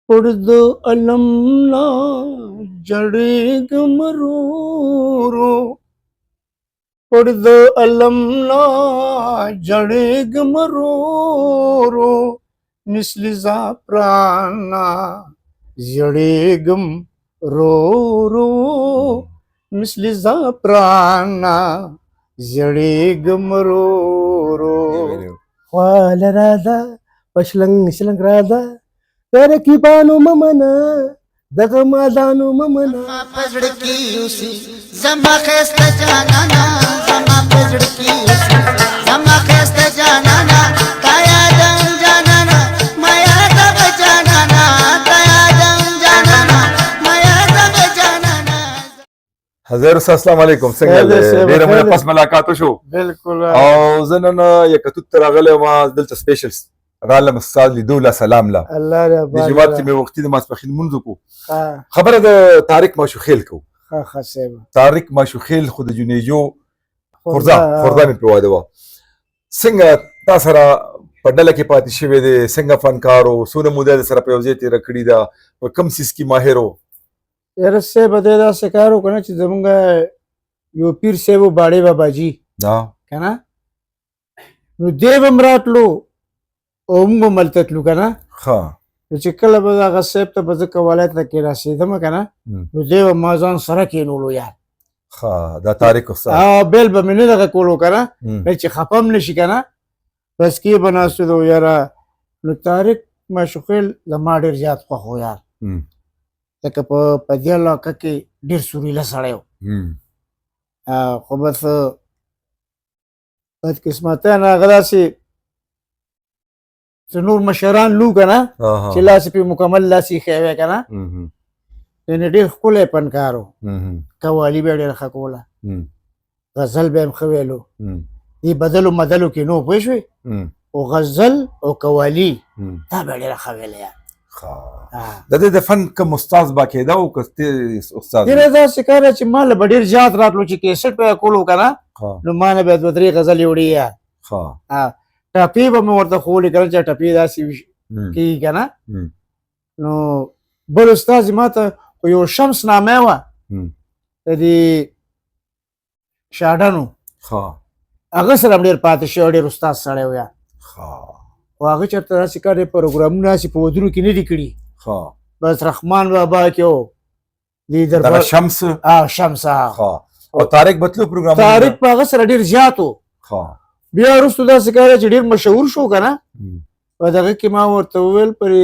پرد علم لا جڑیگم رو پرد علم لا جڑیگم رو مثل زعفرانا جڑیگم رو مثل زعفرانا جڑیگم رو خوال رادا پشلنگ شلنگ رادا رقیبانو ممنه دغه مادانو ممنه زما پزړ کې اوسې زما خسته جانانا زما پزړ کې اوسې زما خسته جانانا تا یادم جانانا ما یادم جانانا تا یادم جانانا ما یادم جانانا. حضرت استاد السلام علیکم څنګه ډیره مې پس ملاقات وشو بالکل او زه نن یکتوت ته راغلی ما دلته سپیشل رالم استاد لیدو له سلام له الله د جومات کې مې وختي د ماسپښین لمونځ وکړو خبره د طارق ماشوخیل کوو ښه صاحب طارق ماشوخیل خو د جنیجو خورزه مې پرې واده وه څنګه تا سره په ډله کې پاتې شوی دی څنګه فنکار و څونه موده د سره په یو ځای تېره کړې ده په کوم څیز کې ماهر و یاره صاحب دی داسې کار وکړه نه چې زمونږ یو پیر صاحب و باړې باباجي دا که نه نو دی به م راتلو او موږ به ملته تلو که نه ښه نو چې کله به هغه صاحب ته به زه قواله ته کېناستېدم که نه نو دی به ما ځان سره کېنولو یار ښه دا طارق استاد بیل به مې نه دغه کولو که نه چې خفه هم نه شي که نه بس کې به ناستو د یاره نو طارق ماشوخیل زما ډېر زیات خوښ و یار ځکه په دې علاقه کې ډېر سوریله سړی و خو بس بدقسمتیانه هغه داسې څه نور مشران لو که نه چې لاس پې مکمل لاس ایښی وی که نه یعنې ډېر ښکلی فنکار و قوالي به یې ډېره ښه کوله غزل به یې هم ښه ویلو دې بدلو مدلو کې نو پوه شوې او غزل او قوالي دا به یې ډېره ښه ویله یار د دې د فن کوم استاد با کېده او که استاد ډېره داسې کار دی چې ما له به ډېر زیات راتلو چې کیسټ به یې کولو که نه نو ما نه به یې دوه درې غزلې وړي یار ټپې به مې ورته ښولې که نه چې ټپې داسې کېږي که نه نو بل استاد ما ته خو یو شمس نامه وه د دې شاډنو هغه سره هم ډېر پاتې شوی ډېر استاد سړی و یار خو هغه چېرته داسې کار دی پروګرامونه هسې په ودونو کې نه دي کړي بس رحمان بابا کې و دې دربار شمس شمس او طارق بتلو پروګرام طارق په هغه سره ډېر زیات و بیا وروستو داسې کار دی چې ډېر مشهور شو که نه په دغه کې ما ورته وویل پرې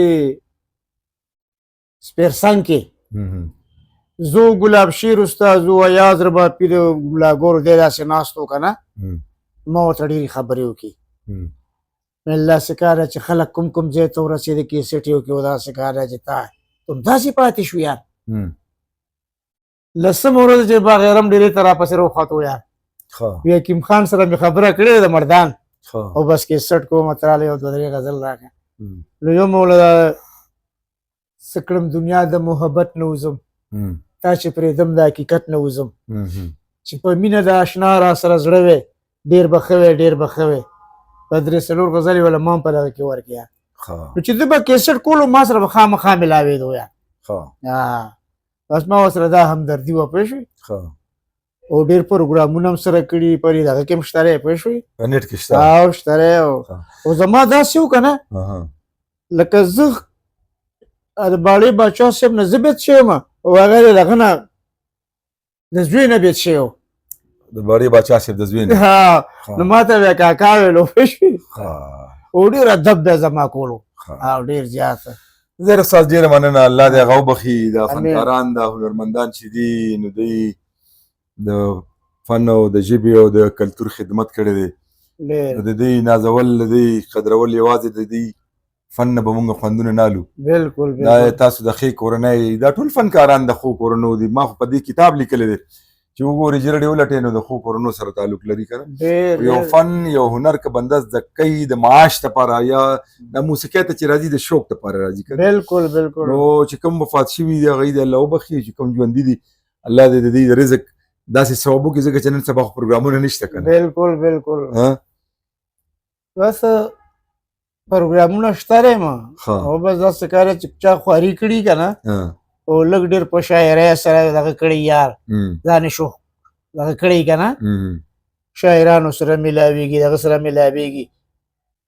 سپیرسنګ کې زو ګلاب شیر استاد و ایاز رباب پیر ګلاګور دی داسې ناست و که نه ما ورته ډېرې خبرې وکړي داسې کار دی چې خلک کوم کوم ځای ته ورسېده کیسټ یې وکړي او داسې کار دی چې تا همداسې پاتې شو یار لسمه ورځ چې باغیرم ډېرې ته راپسې روخوتو یار وی حکیم خان سره مې خبره کړې ده د مردان او بس کیسټ کوم ترالی یو دوه درې غزل راکړه نو یو مې وله څه کړم دنیا د محبت نه وځم تا چې پرېږدم د حقیقت نه وځم چې په مینه د اشنا را سره زړه وی ډېر به ښه وی ډېر به ښه وی په درې څلور غزلې وله ما هم په دغه کې ورکړې یار نو چې زه به کیسټ کولو ما سره به خامخا ملاوېدو یار بس ما ورسره دا همدردي وه پوه شوې او ډېر پروګرامونه هم سره کړي پرې دغه کې هم شته دی پوه شوې نیټ کې شته او شته دی او زما داسې و که نه لکه زه د باړې باچا صاحب نه زه بېد شوی یم او هغه د دغه نه د زوی نه بېد شوی و د باړې باچا صاحب د زوی نه نو ما ته بیا کاکا ویلو پوه شوې او ډېر ادب به زما کولو او ډېر زیات زه استاد ډېره مننه الله دې هغه وبخي دا فنکاران دا هنرمندان چې دي نو دوی د فن او د ژبې او د کلتور خدمت کړی دی د دوی نازول د دوی قدرول یوازې د دوی فن نه به مونږ خوندونه نالو بالکل دا تاسو د ښې کورنۍ دا ټول فنکاران د ښو کورنو دي ما خو په دې کتاب لیکلی دی چې وګورې جرړې ولټې نو د ښو کورنو سره تعلق لري که نه یو فن یو هنر که بنده زده کوي د معاش دپاره یا د موسیقۍ ته چې راځي د شوق دپاره راځي که بالکل بالکل نو چې کوم وفات شوي دي هغوی د الله وبخي چې کوم ژوندي دي الله دې د دوی د رزق داسې ثواب وکړي ځکه چې نن سبا خو پروګرامونه نشته که نه بالکل بالکل بس پروګرامونه شته ما ها او بس داسې کار چې چا خواري کړي که نه او لږ ډېر په شاعرۍ سره دغه کړی یار ځان یې شو دغه کړی که نه شاعرانو سره میلاویږي دغه سره میلاویږي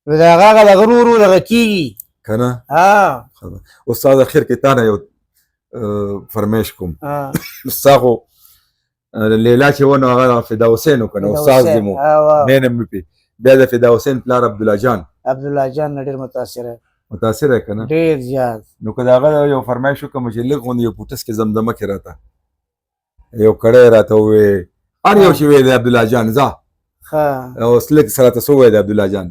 نو د هغه هغه دغه ورو ورو دغه کېږي که نه ها استاد اخر کې تا نه یو فرمایش کوم ستا خو لیلا چې و نو هغه فدا حسین و که نه استاد دې مو مین ام پی بیا د فدا حسین پلار عبدالله جان نه ډېر متاثره متاثره که نه ډېر زیات نو که د هغه یو فرمایش وکړم چې لږ غوندې یو پوټس کې زمزمه کې راته یو کړی راته ووایې هر یو چې وایې د عبدالله جان ځه اوس لږ سره ته څه ووایې د عبدالله جان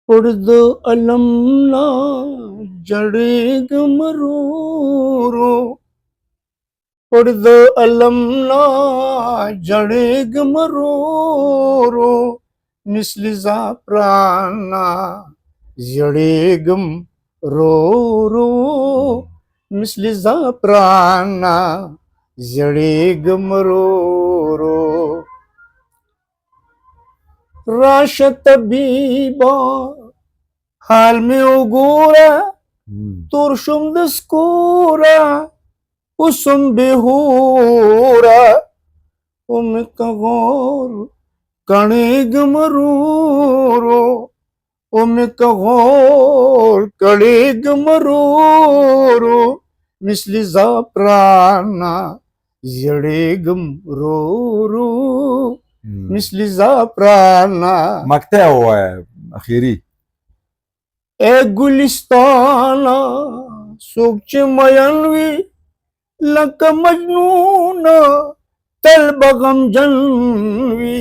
پرد علم لا جڑیگم رو رو پرد علم لا جڑیگم رو رو مثل زعفرانا جڑیگم رو رو مثل زعفرانا جڑیگم رو رو راشه طبیبا حال می وګوره تور شم د سکوره اوسم بهوره اوم کغور کڼېږم رورو اوم کغور کڼېږم رورو مثل زعفرانا زړېږم رورو مثل زعفرانا مقطع ووایه اخیری اے ګلستانا څوک چې مین وي لکه مجنون تل به غمجن وي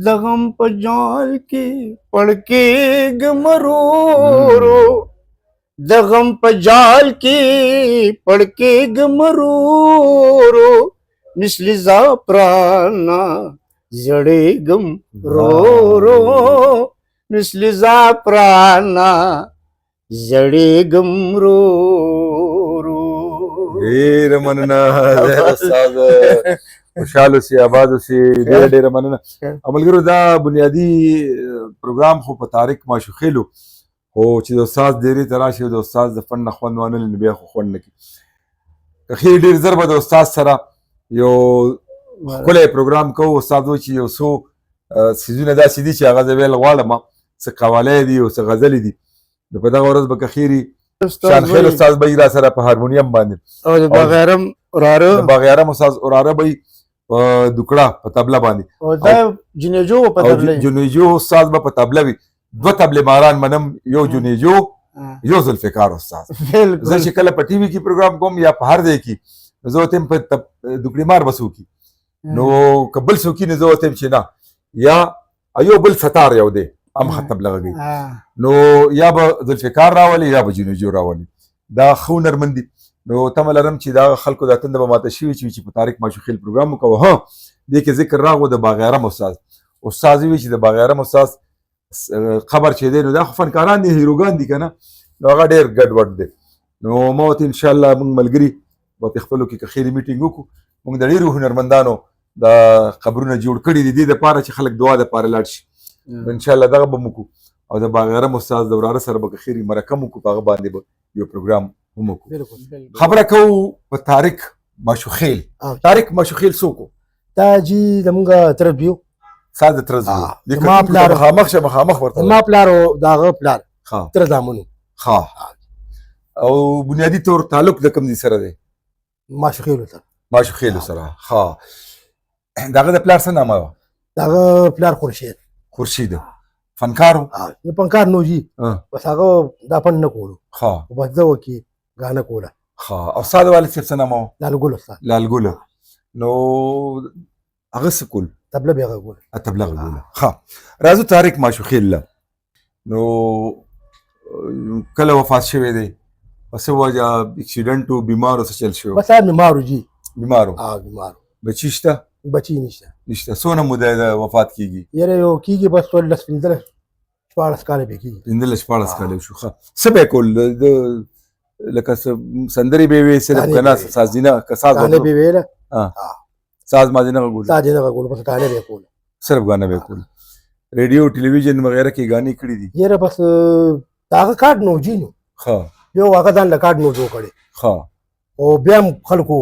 د غم په جال کې پړکېږم رورو د غم په جال کې پړکېږم رورو مثل زعفرانا زړېږم رورو مثل زعفرانا زړېږم رورو ډېره مننه زهر استاد خوشحال اوسې آباد اوسې ډېره ډېره مننه ملګرو دا بنیادي پروګرام خو په طارق ماشوخېلو خو چې د استاد ډېرې ته راشي د استاد د فن نه خوند وانه لري نو بیا خو خوند نه کوي ښې ډېر زر به د استاد سره یو ښکلی پروګرام کوو استاد وایي چې یو څو څیزونه داسې دي چې هغه زه ویل غواړم څه قوالی دي او څه غزلې دي نو په دغه ورځ به که خیري شانخیل استاد به را سره په هارمونیم باندې او د باغیارم وراره د باغیارم استاد وراره به په دوکړه په طبله باندې او دا جنیجو په طبله جنیجو استاد به په طبله وي دوه طبلې ماران منم یو جنیجو یو ذوالفقار استاد زه چې کله په ټي وي کې پروګرام کوم یا په هر ځای کې زه ورته یم په دوکړې مار به څوک نو که بل څوک نه زه ورته یم چې نه یا یو بل ستار یو دی هم خطب لغوي نو یا به ذوالفقار راولي یا به جنیجو راولي دا ښه هنرمند دي نو تمه لرم چې دا خلکو دا تنده به ماته شوي چې په طارق ماشوخېل پروګرام وکړو ها دې کې ذکر راغو د باغیارم استاد وی چې د باغیارم استاد خبر چې دی نو دا خو فنکاران دي هیروګان دي که نه نو هغه ډېر ګډوډ دی نو ما ورته انشاءالله موږ ملګري به په خپلو کې که خیري میټینګ وکړو موږ د ډېرو هنرمندانو دا قبرونه جوړ کړي دي دې دپاره چې خلک دعا دپاره لاړ شي انشاءالله دغه به مو وکړو او د باغیارم استاد د وراره سره به که خیري مرکه مو وکړو په هغه باندې به یو پروګرام هم وکړو خبره کوو په طارق ماشوخېل طارق ماشوخېل څوک و دا جي زمونږ تره بيو ستا د تره زوی مخامخ شه مخامخ ورته ما پلار او د هغه پلار تره زامنو ښه او بنیادي طور تعلق د کوم ځای سره دی ماشوخېلو سره ښه د هغه د پلار څه نامه وه د هغه پلار خورشید فنکار و فنکار نو جي بس هغه دا فن نه کولو ښه بس زه وکې ګانه کوله ښه او ستا د والد صاحب څه نامه وه لالګل استاد لالګل نو هغه څه کول طبله به هغه کوله طبله غوله ښه راځو طارق ماشوخېل له نو کله وفات شوی دی په څه وجه اکسیډنټ و بیمارو څه چل شو بس بیمارو جي بیمارو بیمارو بچی شته بچی نشته څونه موده د وفات کیږي یاره یو کیږي بس 14 کاله به کیږي 14 کاله شو ښه څه به کول لکه سندرې به وي صرف کنه سازینه که ساز غانې به ویله ساز مازینه غول بس غانې به کول صرف غانه به کول ریډیو ټلویزیون وغیرہ کې غانې کړې دي یره بس داغه کارت نو جینو ها یو هغه ځان له کارت نو جوړ کړي ها او بیا هم خلکو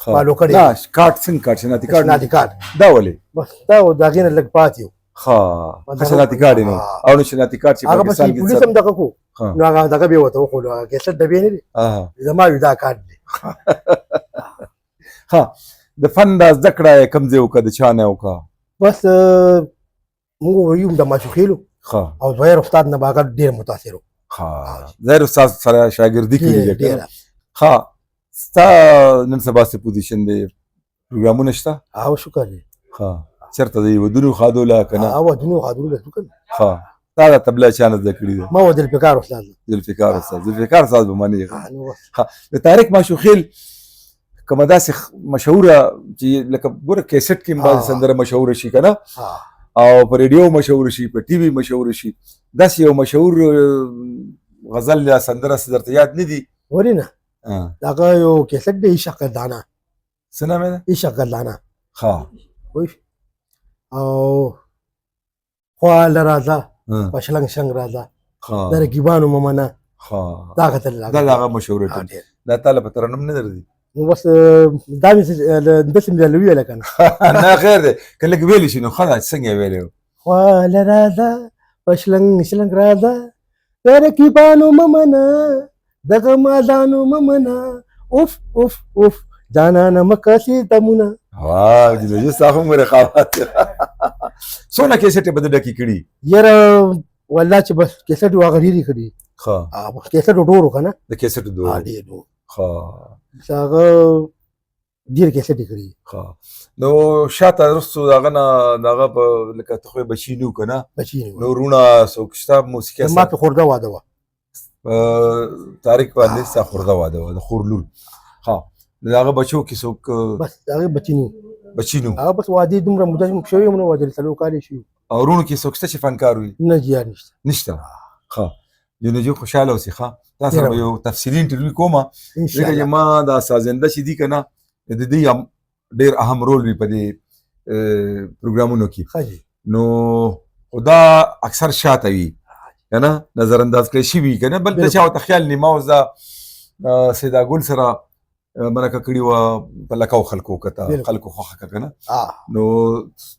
فالو کړي دا کارت څنګه کارت شناختی کارت شناختی کارت دا ولې بس دا داغه نه لګ پاتیو ها شناختی کارت نو او نو شناختی کارت چې هغه بس پاکستان کې پولیس هم دغه کو نو هغه دغه به وته خو هغه څه دبی نه دي زما وی دا کارت دی ها د فن د ذکر کم ځای وکړه د چانه وکړه بس موږ ویو د ماشوخیلو ها او زهیر استاد نه باګر ډیر متاثر ها زهیر استاد سره شاګردي کړې ده ها ستا نن سبا څه پوزیشن دی پروګرامونه شته او شکر دی ها چرته دی ودونو خادولا کنه او ودونو خادولا کنه ها تا د تبلا چانه ذکرې ده ما ودل فکر استاد ذوالفقار استاد به معنی ها د طارق ماشوخیل کومه داسې مشهوره چې لکه ګوره کیسټ کې بعضې سندره مشهوره شي که نه او په ریډیو مشهوره شي په ټي وي مشهوره شي داسې یو مشهور غزل یا سندره څه درته یاد نه دي ولې نه هغه یو کیسټ دی عشق ګردانه څه نام یې ده عشق ګردانه ښه او خواله راځه په شلنګ شنګ راځه د رقیبانو مه منه دا کتل دا هغه مشهوره دا تا له په ترنم نه درځي نو بس دا مې داسې مې درله وویله که نه نه خیر دی که لږ ویلی شي نو ښه ده څنګه یې ویلی و خواله راځه په شلنګ شلنګ راځه د رقیبانو مه منه دغه مادانو مه منه اوف اوف اوف جانانه مه کاسې دمونه واه جلوجي ستا خو مې رقابت څونه کیسټې به د ډکې کړي یاره والله چې بس کیسټ یې هغه ډېرې کړي ښه کیسټ ډور و که نه د کیسټ ډور ډېر ډور ښه هغه ډېر کیسټ یې کړي ښه نو شاته وروستو د هغه نه د هغه په لکه ته خو یې بچي نه وو که نه بچي نه نو وروڼه څوک شته موسیقي ما پې خورده واده وه طارق باندې ستا خورده واده وه د خور لور ښه د هغه بچو کې څوک بس هغه بچي نه بچي نه هغه بس وادي دومره موده شوی یم نو واده څلور کالې شوي او وروڼو کې څوک شته چې فنکار وي نه جیار نشته نشته ښه جنوجي خوشحاله اوسې ښه تا سره به یو تفصیلي انټرویو کومه ځکه چې ما دا سازنده چې دي که نه د دې ډېر اهم رول وي په دې پروګرامونو کې نو خو دا اکثر شاته وي که نه نظر انداز کړی شوي که نه بل ته چا ورته خیال نیمه اوس دا سیدا ګل سره مرکه کړې وه په لکاو خلکو کته خلکو خوښه که نه نو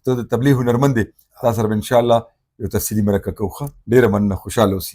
ته د تبلیغ هنرمند دی تا سره به انشاءالله یو تفصیلي مرکه کوو ښه ډېره مننه خوشحاله اوسئ